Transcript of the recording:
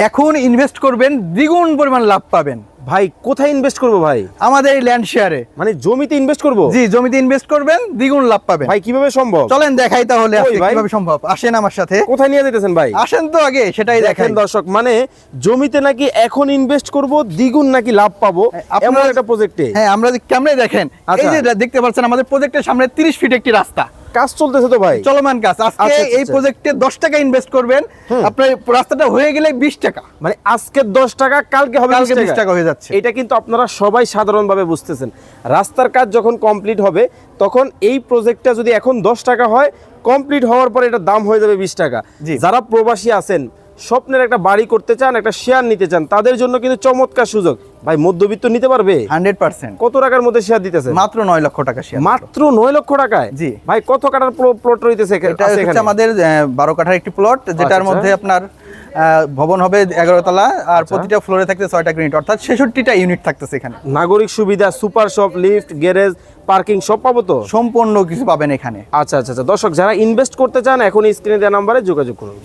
এখন ইনভেস্ট করবেন, দ্বিগুণ পরিমাণ লাভ পাবেন। ভাই কোথায় ইনভেস্ট করব ভাই? আমাদের এই ল্যান্ড শেয়ারে। মানে জমিতে ইনভেস্ট করব? জি, জমিতে ইনভেস্ট করবেন, দ্বিগুণ লাভ পাবেন। ভাই কিভাবে সম্ভব? চলেন দেখাই তাহলে কই আজকে ভাই? কিভাবে সম্ভব। আসেন আমার সাথে। কোথায় নিয়ে যেতেছেন ভাই? আসেন তো আগে সেটাই দেখেন দেখেন। দর্শক, মানে জমিতে নাকি এখন ইনভেস্ট করব, দ্বিগুণ নাকি লাভ পাবো, এমন একটা প্রজেক্টে। হ্যাঁ, আমরা কেমনে দেখেন, এই আচ্ছা। যে দেখতে পাচ্ছেন আমাদের প্রজেক্টের সামনে 30 ফিট একটি রাস্তা, কাজ চলতেছে তো ভাই? চলমান কাজ। আজকে আচ্ছা, এই আচ্ছা। প্রজেক্টে 10 টাকা ইনভেস্ট করবেন, আপনার রাস্তাটা হয়ে গেলে 20 টাকা। মানে আজকে 10 টাকা, কালকে হবে কালকে 20 20 টাকা হয়ে যাচ্ছে। এটা কিন্তু আপনারা সবাই সাধারণভাবে বুঝতেছেন। রাস্তার কাজ যখন কমপ্লিট হবে, তখন এই প্রজেক্টটা যদি এখন 10 টাকা হয়, কমপ্লিট হওয়ার পরে এটার দাম হয়ে যাবে 20 টাকা। জি। যারা প্রবাসী আছেন, স্বপ্নের একটা বাড়ি করতে চান, একটা শেয়ার নিতে চান, তাদের জন্য কিন্তু চমৎকার সুযোগ। ভাই মধ্যবিত্ত নিতে পারবে? 100%। কত টাকার মধ্যে শেয়ার দিতেছে? মাত্র 9 লক্ষ টাকা শেয়ার। মাত্র 9 লক্ষ টাকায়? জি। ভাই কত কাটার প্লট রইতেছে এটা আছে হচ্ছে এখানে? আমাদের 12 কাঠার একটি প্লট, যেটার আচ্ছা। মধ্যে আপনার ভবন হবে 11 তলা, আর আচ্ছা। প্রতিটা ফ্লোরে থাকতে 6টা ইউনিট, অর্থাৎ 66টা ইউনিট থাকতেছে এখানে। নাগরিক সুবিধা, super shop, lift, garage, parking সব পাবো তো? সম্পূর্ণ কিছু পাবেন এখানে। আচ্ছা আচ্ছা আচ্ছা, দর্শক যারা ইনভেস্ট করতে চান, এখন স্ক্রিনে দেওয়া নাম্বারে যোগাযোগ করুন।